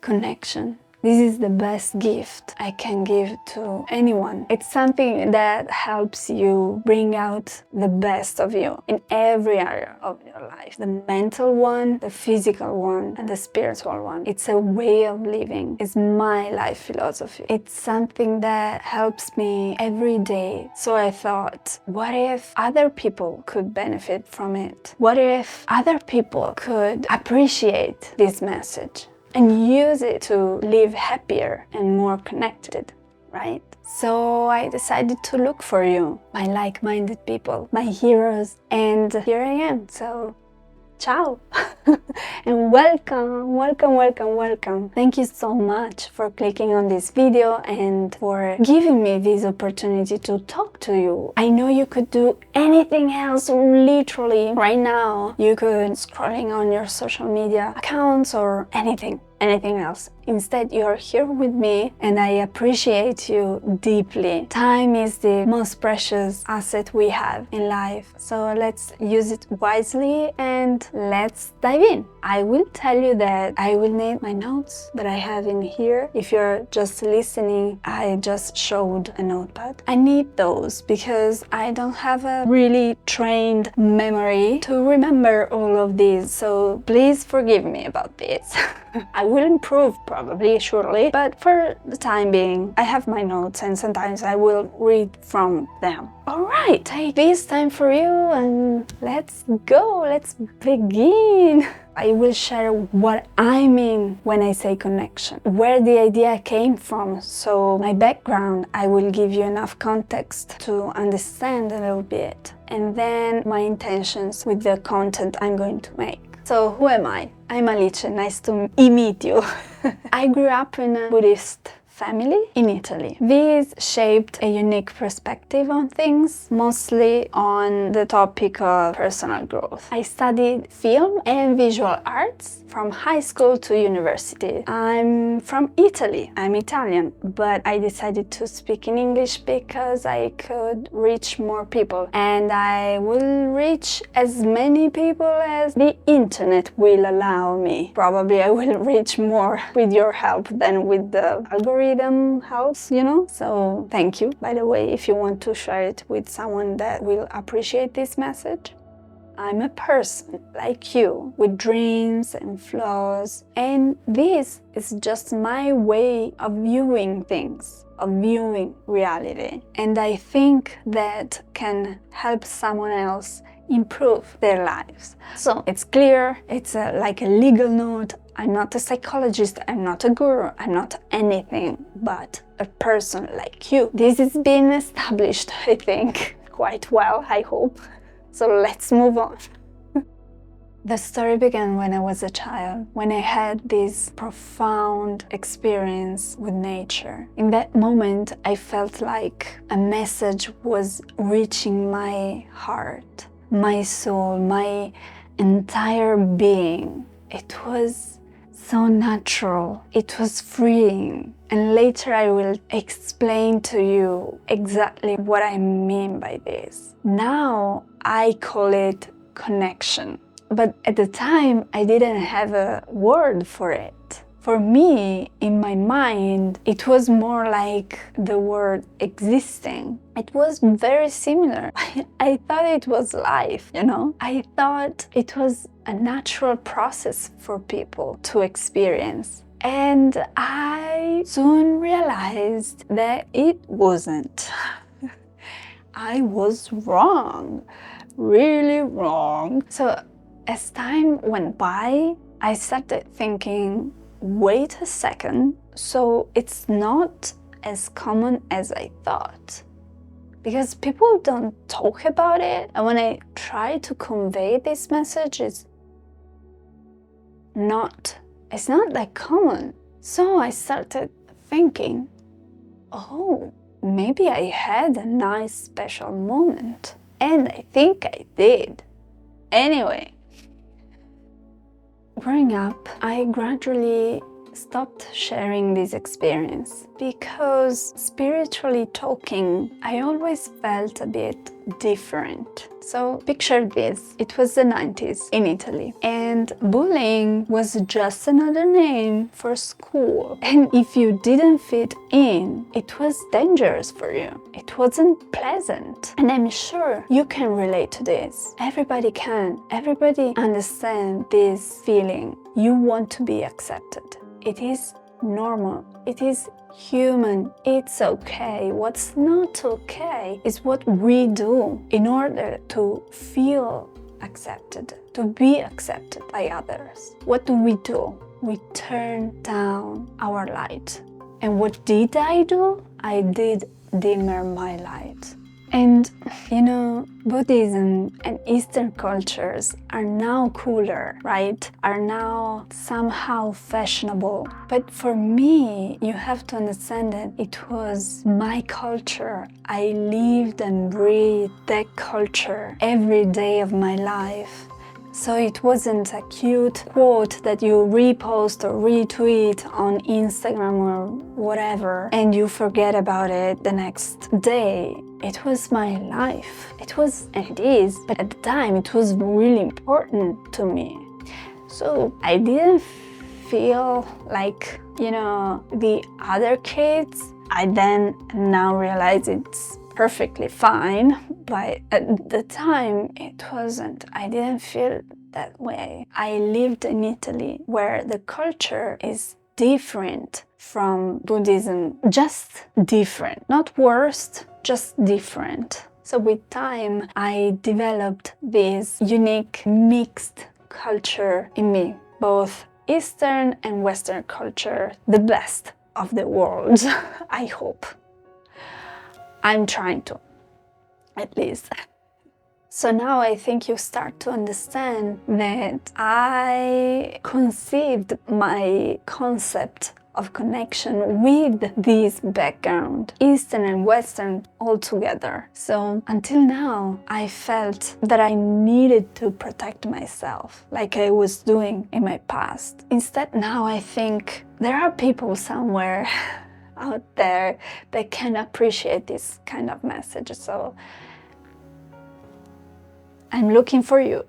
connection. This is the best gift I can give to anyone. It's something that helps you bring out the best of you in every area of your life. The mental one, the physical one, and the spiritual one. It's a way of living. It's my life philosophy. It's something that helps me every day. So I thought, what if other people could benefit from it? What if other people could appreciate this message and use it to live happier and more connected, right? So I decided to look for you, my like-minded people, my heroes, and here I am. So, ciao! And welcome, welcome, welcome, welcome. Thank you so much for clicking on this video and for giving me this opportunity to talk to you. I know you could do anything else literally right now. You could scrolling on your social media accounts or anything else. Instead, you're here with me and I appreciate you deeply. Time is the most precious asset we have in life. So let's use it wisely and let's dive in. I will tell you that I will need my notes that I have in here. If you're just listening, I just showed a notepad. I need those because I don't have a really trained memory to remember all of these. So please forgive me about this. I will improve probably, surely, but for the time being, I have my notes and sometimes I will read from them. Alright, take this time for you and let's go, let's begin. I will share what I mean when I say connection, where the idea came from, so my background, I will give you enough context to understand a little bit, and then my intentions with the content I'm going to make. So who am I? I'm Alice, nice to meet you. I grew up in a Buddhist family in Italy. This shaped a unique perspective on things, mostly on the topic of personal growth. I studied film and visual arts from high school to university. I'm from Italy. I'm Italian, but I decided to speak in English because I could reach more people, and I will reach as many people as the internet will allow me. Probably I will reach more with your help than with the algorithm house, you know? So thank you, by the way, if you want to share it with someone that will appreciate this message. I'm a person like you, with dreams and flaws, and this is just my way of viewing things, of viewing reality. And I think that can help someone else improve their lives. So it's clear, it's like a legal note. I'm not a psychologist, I'm not a guru, I'm not anything but a person like you. This has been established, I think, quite well, I hope. So let's move on. The story began when I was a child, when I had this profound experience with nature. In that moment, I felt like a message was reaching my heart, my soul, my entire being. It was so natural, it was freeing. And later I will explain to you exactly what I mean by this. Now I call it connection. But at the time I didn't have a word for it. For me, in my mind, it was more like the word existing. It was very similar. I thought it was life, you know? I thought it was a natural process for people to experience. And I soon realized that it wasn't. I was wrong, really wrong. So as time went by, I started thinking, wait a second, so it's not as common as I thought. Because people don't talk about it, and when I try to convey this message, it's not that common. So I started thinking, oh, maybe I had a nice special moment. And I think I did. Anyway, growing up, I gradually stopped sharing this experience because, spiritually talking, I always felt a bit different. So picture this, it was the 90s in Italy, and bullying was just another name for school. And if you didn't fit in, it was dangerous for you. It wasn't pleasant. And I'm sure you can relate to this. Everybody can. Everybody understands this feeling. You want to be accepted. It is normal. It is human. It's okay. What's not okay is what we do in order to feel accepted, to be accepted by others. What do? We turn down our light. And what did I do? I did dimmer my light. And Buddhism and Eastern cultures are now cooler, right? Are now somehow fashionable. But for me, you have to understand that it was my culture. I lived and breathed that culture every day of my life. So it wasn't a cute quote that you repost or retweet on Instagram or whatever and you forget about it the next day. It was my life. It was, and it is, but at the time it was really important to me. So I didn't feel like, the other kids. I then now realize it's perfectly fine, but at the time it wasn't. I didn't feel that way. I lived in Italy where the culture is different from Buddhism, just different, not worse, just different. So with time, I developed this unique mixed culture in me, both Eastern and Western culture, the best of the world, I hope. I'm trying to, at least. So now I think you start to understand that I conceived my concept of connection with this background, Eastern and Western all together. So until now, I felt that I needed to protect myself like I was doing in my past. Instead, now I think there are people somewhere out there that can appreciate this kind of message. So I'm looking for you,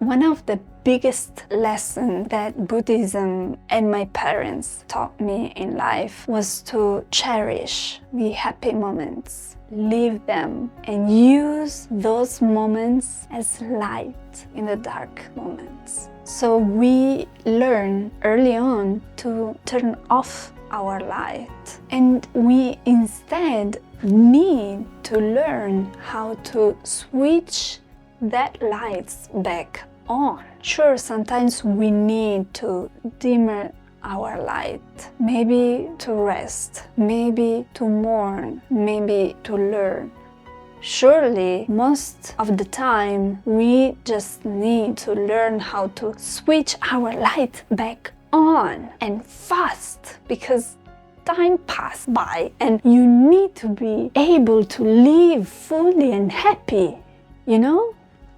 One of the biggest lessons that Buddhism and my parents taught me in life was to cherish the happy moments, live them, and use those moments as light in the dark moments. So we learn early on to turn off our light, and we instead need to learn how to switch that lights back on. Sure, sometimes we need to dimmer our light, maybe to rest, maybe to mourn, maybe to learn. Surely, most of the time, we just need to learn how to switch our light back on, and fast, because time passed by and you need to be able to live fully and happy,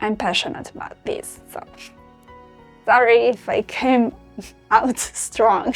I'm passionate about this, so sorry if I came out strong.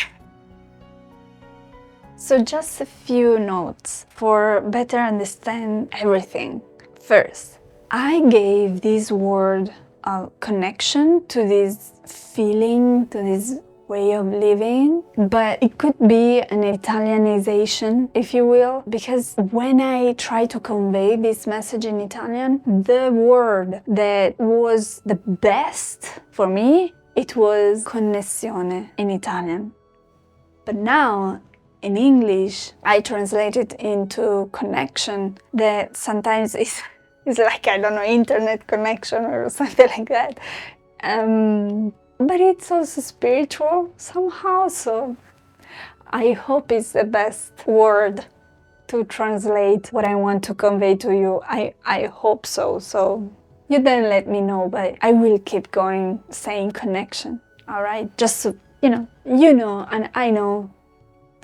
So just a few notes for better understand everything. First, I gave this word of connection to this feeling, to this way of living, but it could be an Italianization, if you will, because when I try to convey this message in Italian, the word that was the best for me, it was connessione in Italian. But now, in English, I translate it into connection, that sometimes is like, internet connection or something like that. But it's also spiritual somehow, so I hope it's the best word to translate what I want to convey to you. I hope so. So you then let me know, but I will keep going saying connection, all right? Just so, and I know,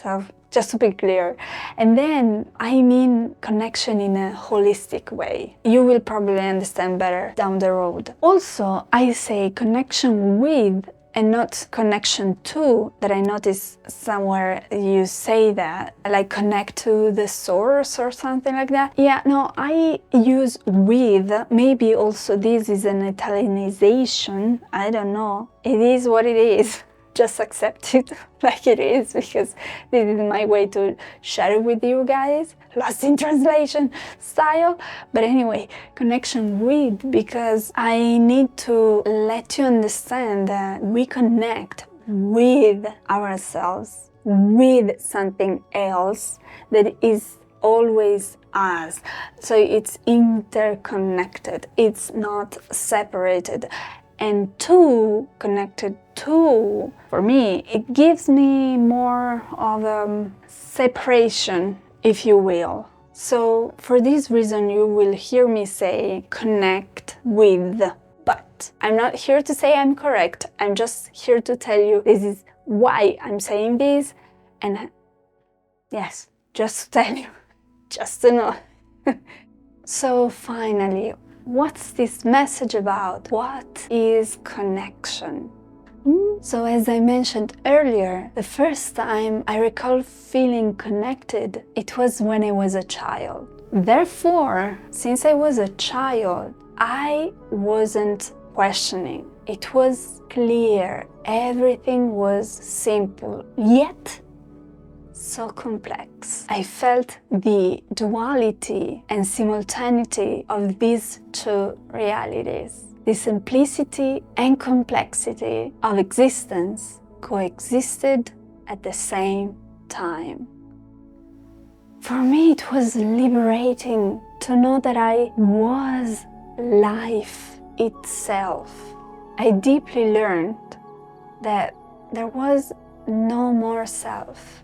so just to be clear. And then I mean connection in a holistic way. You will probably understand better down the road. Also, I say connection with and not connection to, that I noticed somewhere you say that, like connect to the source or something like that. Yeah, no, I use with. Maybe also this is an Italianization. I don't know. It is what it is. Just accept it like it is, because this is my way to share it with you guys. Lost in translation style. But anyway, connection with, because I need to let you understand that we connect with ourselves, with something else that is always us. So it's interconnected, it's not separated. And to, connected to, for me, it gives me more of a separation, if you will. So for this reason, you will hear me say connect with. But I'm not here to say I'm correct. I'm just here to tell you this is why I'm saying this. And yes, just to tell you, just to know. So finally, what's this message about? What is connection? So as I mentioned earlier, the first time I recall feeling connected, it was when I was a child. Therefore, since I was a child, I wasn't questioning. It was clear. Everything was simple, yet so complex. I felt the duality and simultaneity of these two realities. The simplicity and complexity of existence coexisted at the same time. For me, it was liberating to know that I was life itself. I deeply learned that there was no more self.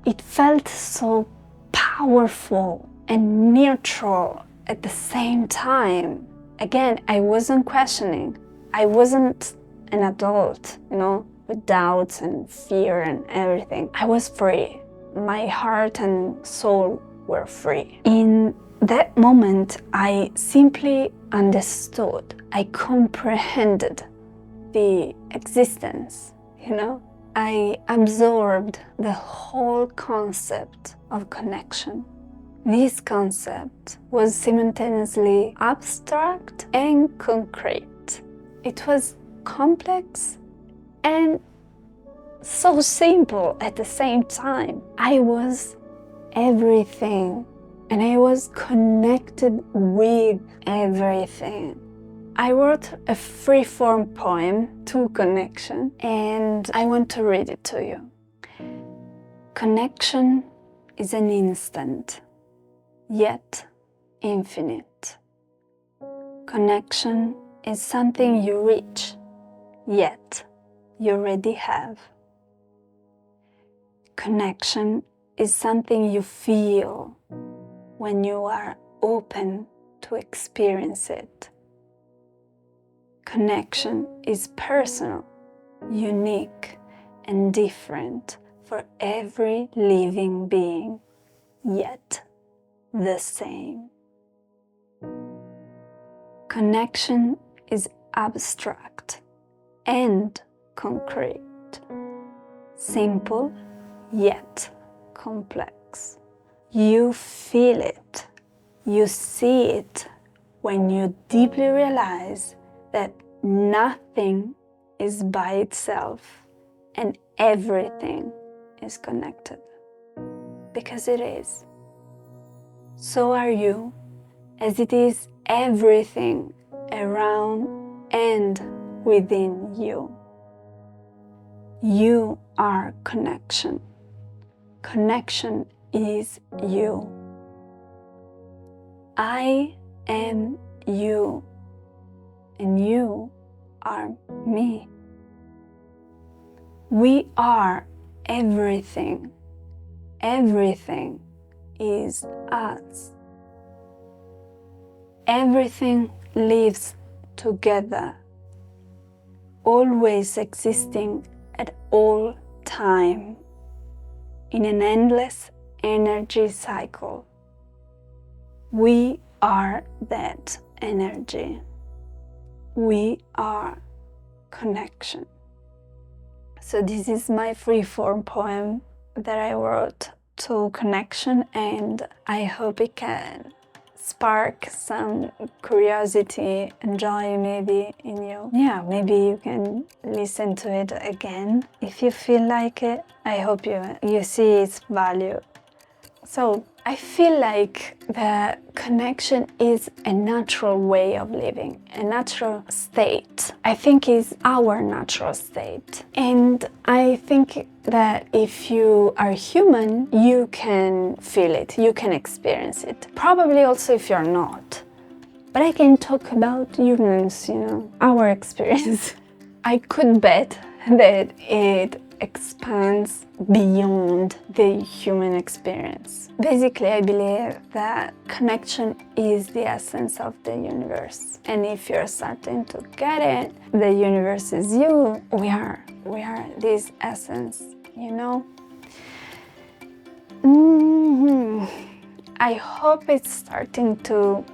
It felt so powerful and neutral at the same time. Again, I wasn't questioning. I wasn't an adult, with doubts and fear and everything. I was free. My heart and soul were free. In that moment, I simply understood. I comprehended the existence, I absorbed the whole concept of connection. This concept was simultaneously abstract and concrete. It was complex and so simple at the same time. I was everything, and I was connected with everything. I wrote a free-form poem to connection, and I want to read it to you. Connection is an instant, yet infinite. Connection is something you reach, yet you already have. Connection is something you feel when you are open to experience it. Connection is personal, unique, and different for every living being, yet the same. Connection is abstract and concrete, simple yet complex. You feel it, you see it when you deeply realize that nothing is by itself and everything is connected. Because it is. So are you, as it is everything around and within you. You are connection. Connection is you. I am you. And you are me. We are everything. Everything is us. Everything lives together, always existing at all time, in an endless energy cycle. We are that energy. We are connection. So this is my free-form poem that I wrote to connection, and I hope it can spark some curiosity and joy maybe in you. Yeah, maybe you can listen to it again if you feel like it. I hope you see its value. So I feel like the connection is a natural way of living, a natural state. I think it's our natural state. And I think that if you are human, you can feel it, you can experience it. Probably also if you're not. But I can talk about humans, our experience. I could bet that it expands beyond the human experience. Basically, I believe that connection is the essence of the universe. And if you're starting to get it, the universe is you. We are this essence, I hope it's starting to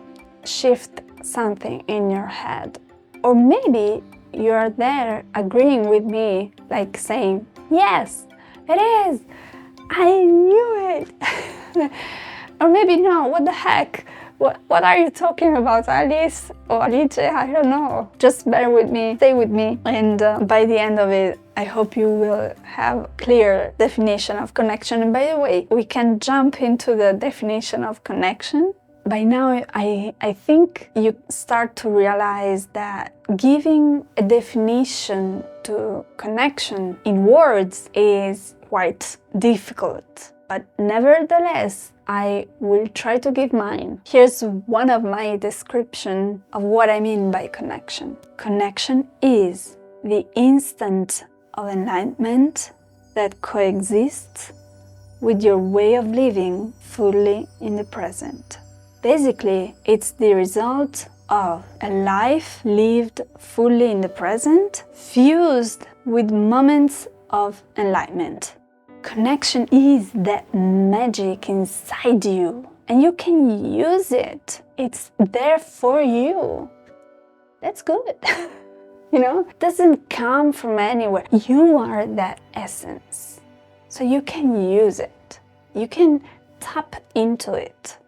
shift something in your head. Or maybe you're there agreeing with me, like saying, yes, it is, I knew it. Or maybe no, what the heck, what are you talking about, Alice or Alice? I don't know. Just bear with me, stay with me, and by the end of it, I hope you will have a clear definition of connection. And by the way, we can jump into the definition of connection. By now, I think you start to realize that giving a definition to connection in words is quite difficult. But nevertheless, I will try to give mine. Here's one of my descriptions of what I mean by connection. Connection is the instant of enlightenment that coexists with your way of living fully in the present. Basically, it's the result of a life lived fully in the present, fused with moments of enlightenment. Connection is that magic inside you, and you can use it. It's there for you. That's good. It doesn't come from anywhere. You are that essence. So you can use it. You can tap into it.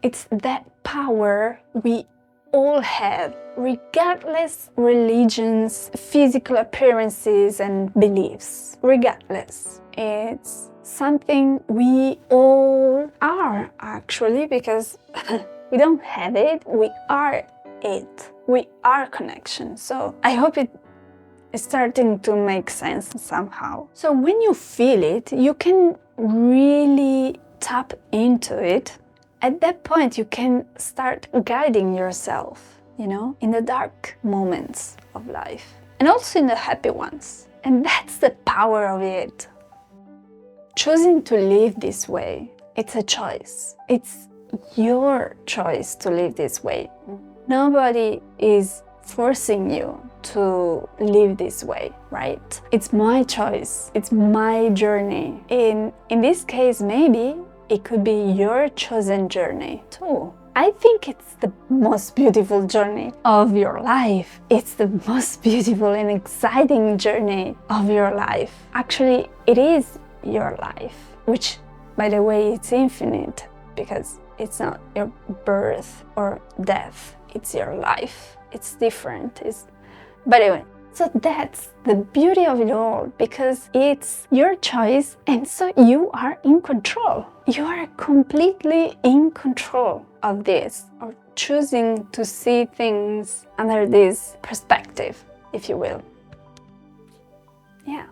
It's that power we all have, regardless religions, physical appearances, and beliefs. Regardless, it's something we all are, actually, because we don't have it, we are it. We are connection. So I hope it is starting to make sense somehow. So when you feel it, you can really tap into it. At that point, you can start guiding yourself, in the dark moments of life and also in the happy ones. And that's the power of it. Choosing to live this way, it's a choice. It's your choice to live this way. Nobody is forcing you to live this way, right? It's my choice. It's my journey. In this case, maybe it could be your chosen journey too. I think it's the most beautiful journey of your life. It's the most beautiful and exciting journey of your life. Actually, it is your life, which, by the way, it's infinite because it's not your birth or death. It's your life. It's different. But anyway, so that's the beauty of it all, because it's your choice, and so you are in control. You are completely in control of this, or choosing to see things under this perspective, if you will. Yeah.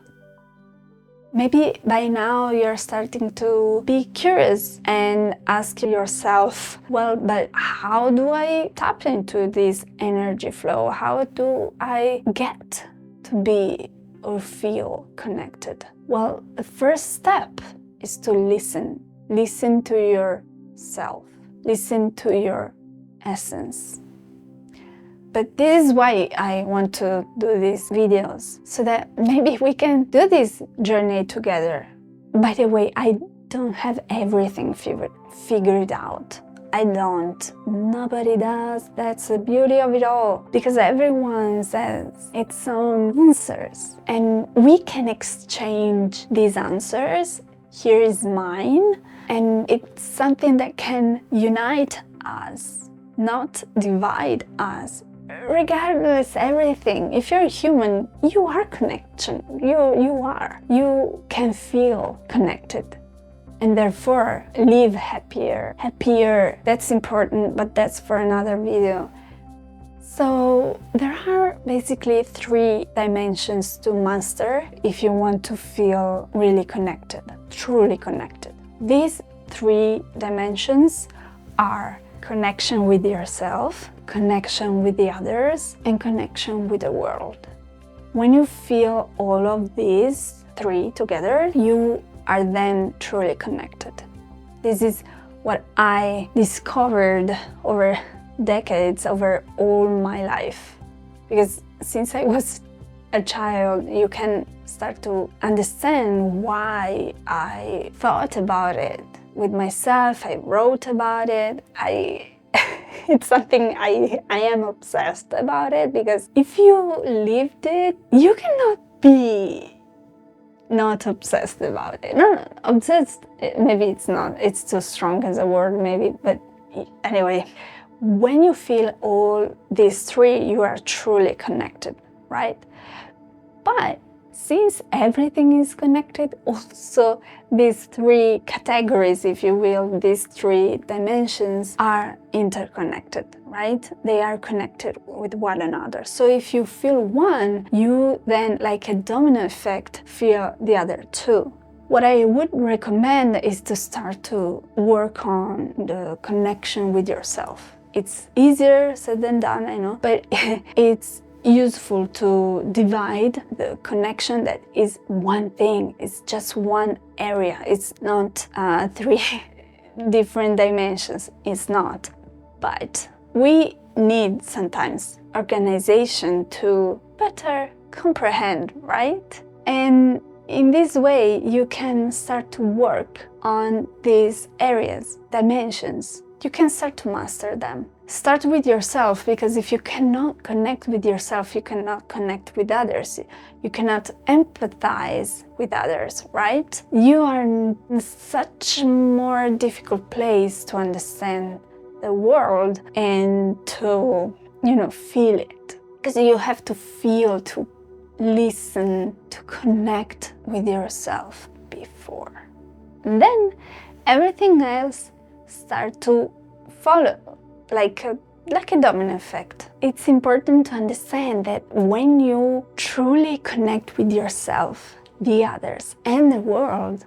Maybe by now you're starting to be curious and ask yourself, well, but how do I tap into this energy flow? How do I get to be or feel connected? Well, the first step is to listen. Listen to yourself. Listen to your essence. But this is why I want to do these videos, so that maybe we can do this journey together. By the way, I don't have everything figured out. I don't. Nobody does. That's the beauty of it all. Because everyone says its own answers. And we can exchange these answers. Here is mine. And it's something that can unite us, not divide us. Regardless everything, if you're human, you are connection. You are. You can feel connected. And therefore, live happier. Happier, that's important, but that's for another video. So there are basically 3 dimensions to master if you want to feel really connected, truly connected. These 3 dimensions are connection with yourself, connection with the others, and connection with the world. When you feel all of these 3 together, you are then truly connected. This is what I discovered over decades, over all my life. Because since I was a child, you can start to understand why I thought about it with myself. I wrote about it. It's something I am obsessed about it, because if you lived it, you cannot be not obsessed about it. No, obsessed, maybe it's not, it's too strong as a word maybe, but anyway, when you feel all these 3, you are truly connected, right? But since everything is connected, also these 3 categories, if you will, these 3 dimensions are interconnected, right? They are connected with one another. So if you feel one, you then, like a domino effect, feel the other 2. What I would recommend is to start to work on the connection with yourself. It's easier said than done, I know, but it's useful to divide the connection that is one thing. It's just one area. It's not 3 different dimensions. It's not. But we need sometimes organization to better comprehend, right? And in this way, you can start to work on these areas, dimensions. You can start to master them. Start with yourself, because if you cannot connect with yourself, you cannot connect with others. You cannot empathize with others, right? You are in such a more difficult place to understand the world and to, feel it. Because you have to feel, to listen, to connect with yourself before. And then everything else starts to follow. Like a domino effect. It's important to understand that when you truly connect with yourself, the others, and the world,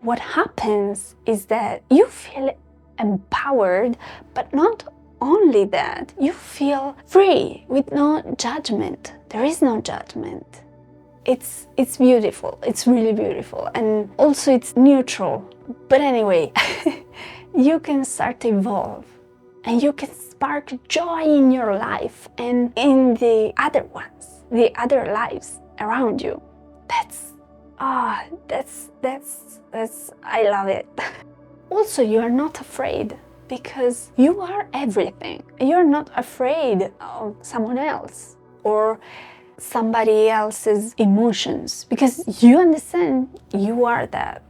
what happens is that you feel empowered, but not only that, you feel free with no judgment. There is no judgment. It's beautiful. It's really beautiful. And also it's neutral. But anyway, you can start to evolve. And you can spark joy in your life and in the other ones, the other lives around you. That's I love it. Also, you are not afraid, because you are everything. You're not afraid of someone else or somebody else's emotions, because you understand you are that.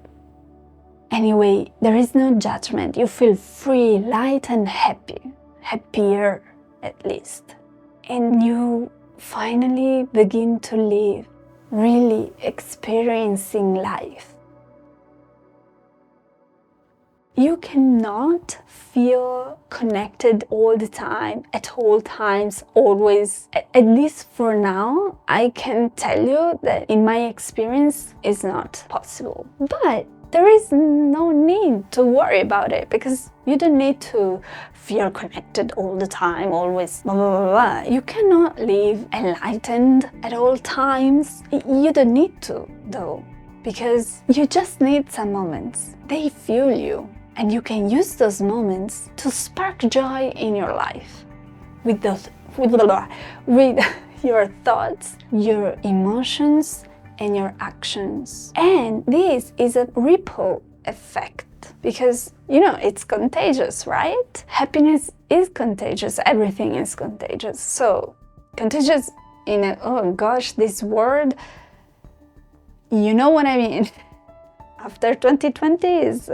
Anyway, there is no judgment. You feel free, light and happy. Happier, at least. And you finally begin to live, really experiencing life. You cannot feel connected all the time, at all times, always. At least for now, I can tell you that in my experience, it's not possible. But there is no need to worry about it, because you don't need to feel connected all the time, always blah, blah, blah, blah. You cannot live enlightened at all times. You don't need to, though, because you just need some moments. They fuel you, and you can use those moments to spark joy in your life with your thoughts, your emotions, and your actions. And this is a ripple effect. because, it's contagious, right? Happiness is contagious. Everything is contagious. So, contagious oh gosh, this word, you know what I mean. After 2020 is,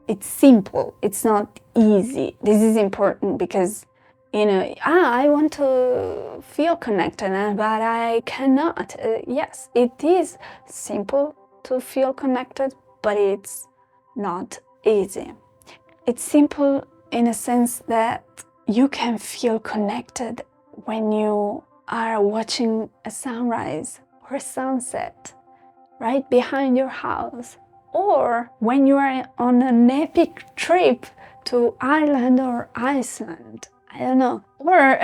It's simple. It's not easy. This is important because, I want to feel connected, but I cannot. Yes, it is simple to feel connected, but it's not easy. It's simple in a sense that you can feel connected when you are watching a sunrise or a sunset right behind your house, or when you are on an epic trip to Ireland or Iceland. I don't know. Or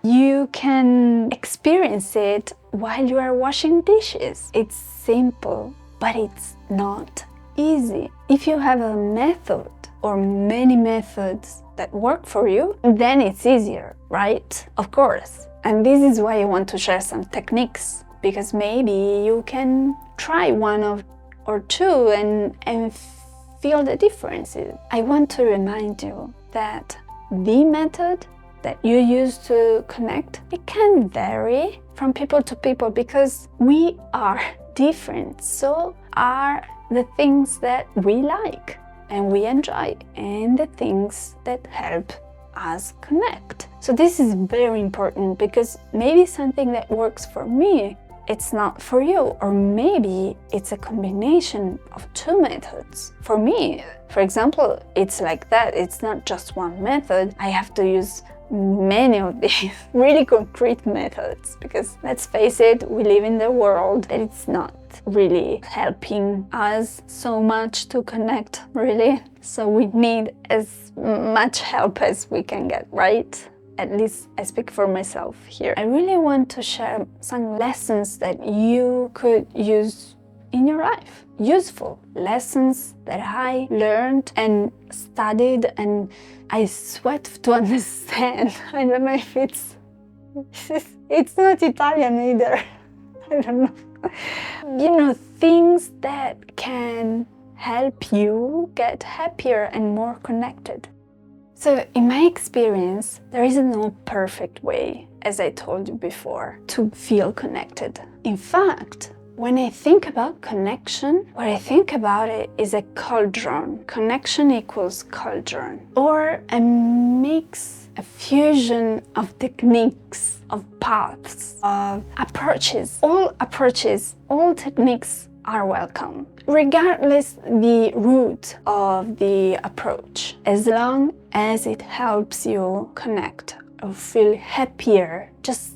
you can experience it while you are washing dishes. It's simple, but it's not easy. If you have a method or many methods that work for you, then it's easier, right? Of course. And this is why I want to share some techniques, because maybe you can try one or two and feel the differences. I want to remind you that the method that you use to connect, it can vary from people to people because we are different. So are the things that we like and we enjoy and the things that help us connect. So this is very important because maybe something that works for me, it's not for you, or maybe it's a combination of two methods. For me, for example, it's like that. It's not just one method. I have to use many of these really concrete methods because, let's face it, we live in the world that it's not really helping us so much to connect, really. So we need as much help as we can get, right? At least I speak for myself here. I really want to share some lessons that you could use in your life. Useful lessons that I learned and studied and I sweat to understand. I don't know if it's not Italian either. I don't know. Things that can help you get happier and more connected. So in my experience, there is no perfect way, as I told you before, to feel connected. In fact, when I think about connection, what I think about it is a cauldron. Connection equals cauldron. Or a mix, a fusion of techniques, of paths, of approaches. All techniques are welcome, regardless the route of the approach, as long as it helps you connect or feel happier just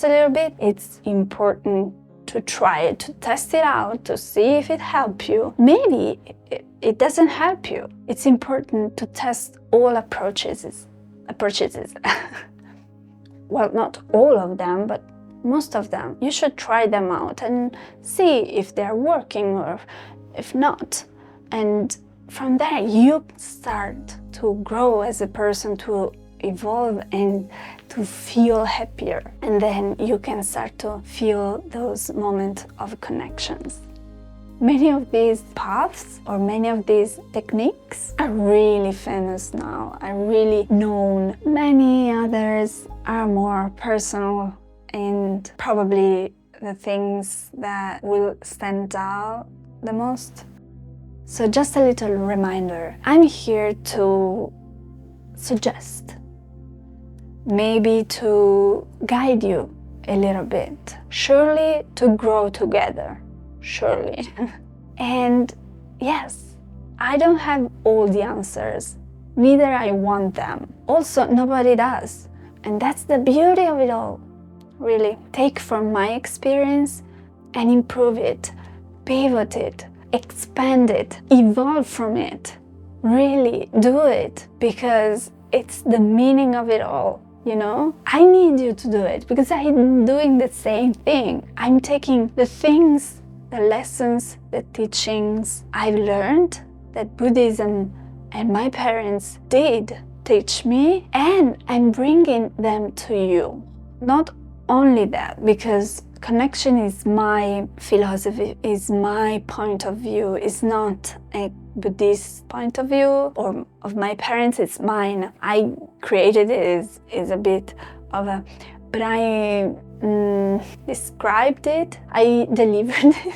a little bit. It's important to try it, to test it out, to see if it helps you. Maybe it doesn't help you. It's important to test all approaches. Well, not all of them, but most of them. You should try them out and see if they're working or if not. And from there, you start to grow as a person, to evolve and to feel happier. And then you can start to feel those moments of connections. Many of these paths or many of these techniques are really famous now, are really known. Many others are more personal and probably the things that will stand out the most. So just a little reminder, I'm here to suggest, maybe to guide you a little bit, surely to grow together, surely. And yes, I don't have all the answers, neither I want them. Also, nobody does. And that's the beauty of it all. Really, take from my experience and improve it, pivot it, expand it, evolve from it. Really do it, because it's the meaning of it all, I need you to do it because I'm doing the same thing. I'm taking the things, the lessons, the teachings I've learned that Buddhism and my parents did teach me, and I'm bringing them to you. Not only that, because connection is my philosophy, is my point of view, is not a Buddhist point of view or of my parents, it's mine. I created it, is a bit of a, but I described it, I delivered it.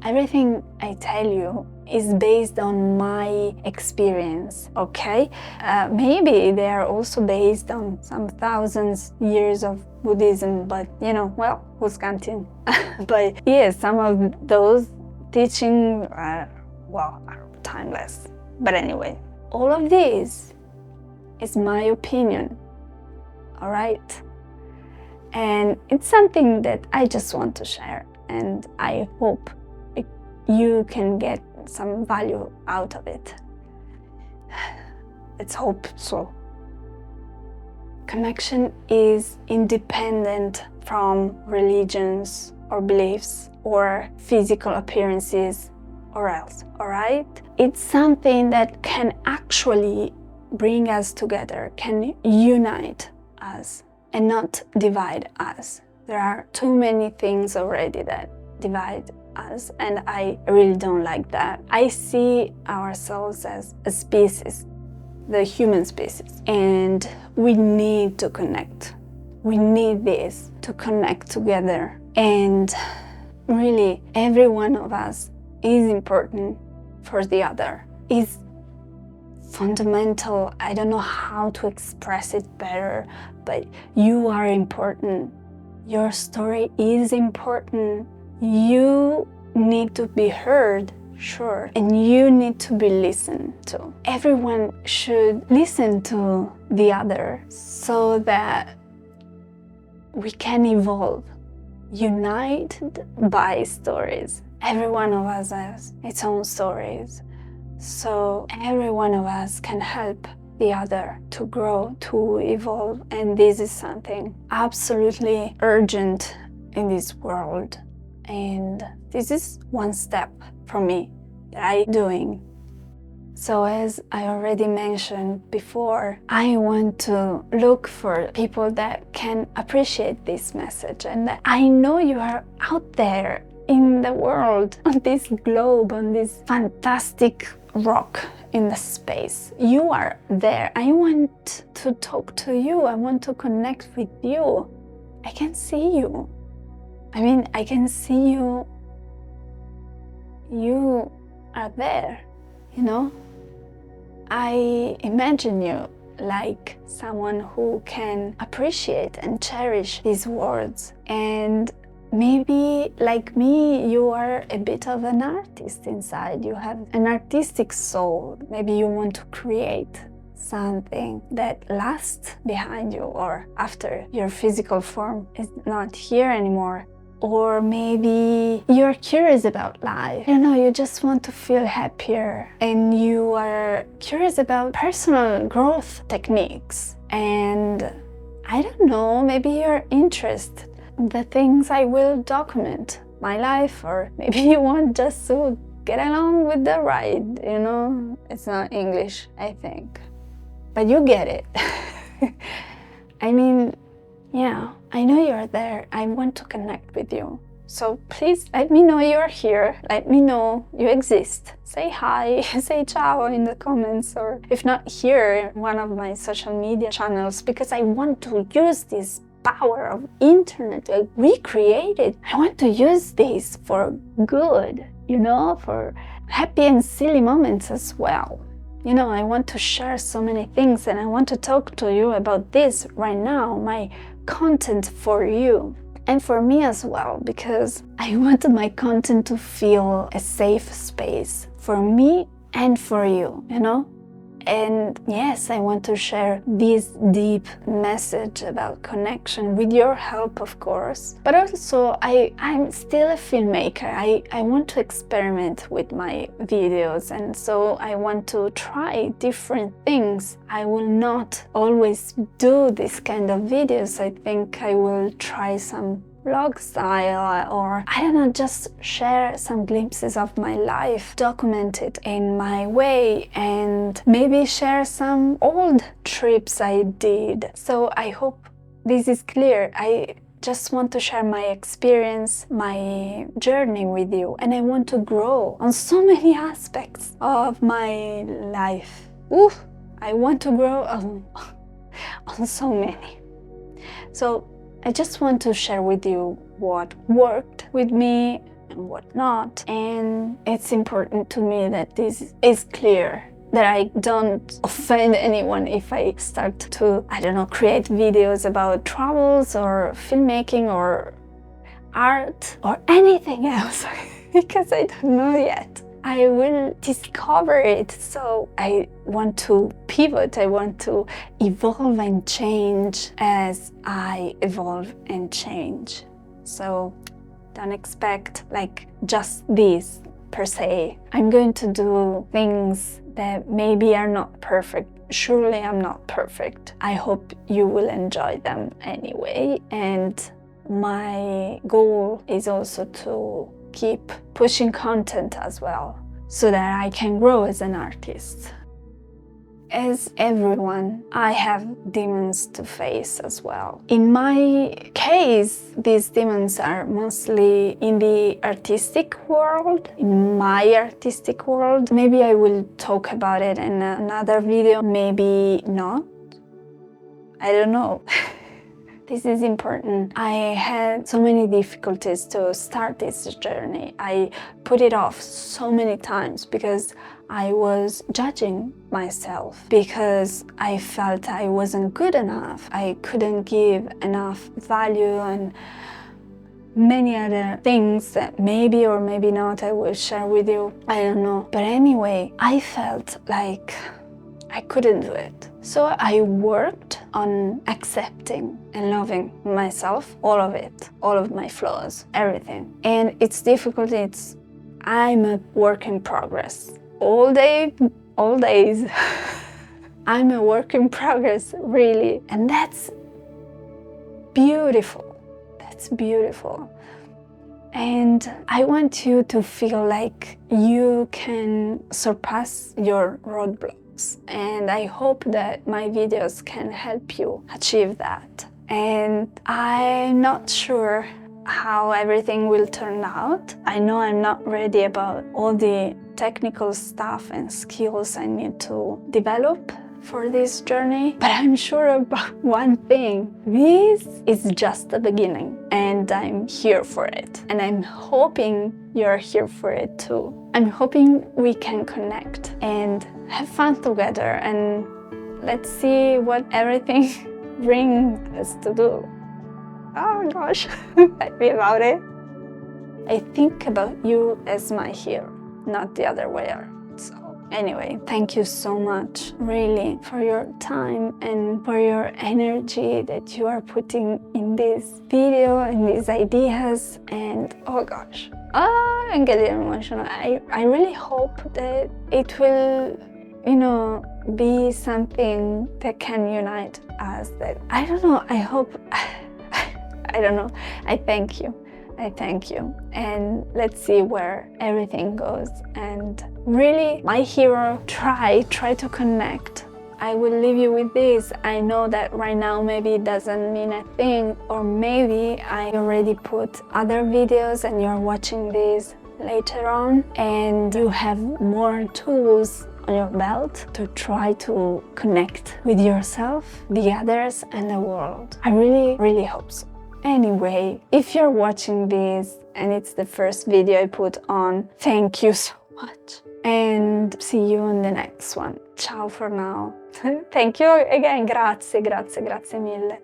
Everything I tell you is based on my experience, okay? Maybe they are also based on some thousands years of Buddhism, but well, who's counting? But yes, some of those teachings are timeless. But anyway, all of this is my opinion, all right? And it's something that I just want to share, and I hope you can get some value out of it. Let's hope so. Connection is independent from religions or beliefs or physical appearances or else, all right? It's something that can actually bring us together, can unite us and not divide us. There are too many things already that divide us, and I really don't like that. I see ourselves as a species, the human species, and we need to connect. We need this to connect together, and really every one of us is important for the other, is fundamental. I don't know how to express it better, but you are important. Your story is important. You need to be heard, sure, and you need to be listened to. Everyone should listen to the other so that we can evolve, united by stories. Every one of us has its own stories, so every one of us can help the other to grow, to evolve, and this is something absolutely urgent in this world. And this is one step for me that I'm doing. So as I already mentioned before, I want to look for people that can appreciate this message, and that I know you are out there in the world, on this globe, on this fantastic rock in the space. You are there. I want to talk to you. I want to connect with you. I can see you. I can see you. You are there, I imagine you like someone who can appreciate and cherish these words. And maybe, like me, you are a bit of an artist inside. You have an artistic soul. Maybe you want to create something that lasts behind you or after your physical form is not here anymore. Or maybe you're curious about life. You just want to feel happier, and you are curious about personal growth techniques. And I don't know, maybe you're interested in the things I will document, my life, or maybe you want just to get along with the ride, It's not English, I think. But you get it. Yeah, I know you're there. I want to connect with you. So please let me know you're here. Let me know you exist. Say hi, say ciao in the comments, or if not here, one of my social media channels, because I want to use this power of internet to recreate it. I want to use this for good, for happy and silly moments as well. I want to share so many things, and I want to talk to you about this right now, my content for you and for me as well, because I want my content to feel a safe space for me and for you, And yes, I want to share this deep message about connection with your help, of course. But also, I'm still a filmmaker. I want to experiment with my videos, and so I want to try different things. I will not always do this kind of videos. I think I will try some vlog style, or just share some glimpses of my life, document it in my way, and maybe share some old trips I did. So I hope this is clear. I just want to share my experience, my journey with you, and I want to grow on so many aspects of my life. Oof, I want to grow on so many. So I just want to share with you what worked with me and what not. And it's important to me that this is clear, that I don't offend anyone if I start to, I don't know, create videos about travels or filmmaking or art or anything else because I don't know yet. I will discover it. So I want to pivot, I want to evolve and change as I evolve and change. So don't expect like just this per se. I'm going to do things that maybe are not perfect. Surely I'm not perfect. I hope you will enjoy them anyway. And my goal is also to keep pushing content as well, so that I can grow as an artist. As everyone, I have demons to face as well. In my case, these demons are mostly in the artistic world, in my artistic world. Maybe I will talk about it in another video, maybe not. I don't know. This is important. I had so many difficulties to start this journey. I put it off so many times because I was judging myself, because I felt I wasn't good enough. I couldn't give enough value and many other things that maybe or maybe not I will share with you. I don't know. But anyway, I felt like I couldn't do it. So I worked on accepting and loving myself, all of it, all of my flaws, everything. And it's difficult, I'm a work in progress. All days. I'm a work in progress, really. And that's beautiful. That's beautiful. And I want you to feel like you can surpass your roadblocks. And I hope that my videos can help you achieve that. And I'm not sure how everything will turn out. I know I'm not ready about all the technical stuff and skills I need to develop for this journey, but I'm sure about one thing. This is just the beginning, and I'm here for it. And I'm hoping you're here for it too. I'm hoping we can connect and have fun together, and let's see what everything brings us to do. Oh gosh, I feel about it. I think about you as my hero, not the other way around. So anyway, thank you so much, really, for your time and for your energy that you are putting in this video and these ideas. And oh gosh, I'm getting emotional. I really hope that it will, be something that can unite us. That I don't know, I hope, I don't know. I thank you. And let's see where everything goes. And really, my hero, try to connect. I will leave you with this. I know that right now maybe it doesn't mean a thing, or maybe I already put other videos and you're watching this later on and you have more tools on your belt to try to connect with yourself, the others, and the world. I really, really hope so. Anyway, if you're watching this and it's the first video I put on, thank you so much. And see you in the next one. Ciao for now. Thank you again. Grazie mille.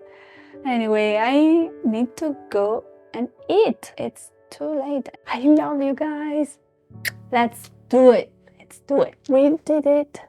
Anyway, I need to go and eat. It's too late. I love you guys. Let's do it. We did it.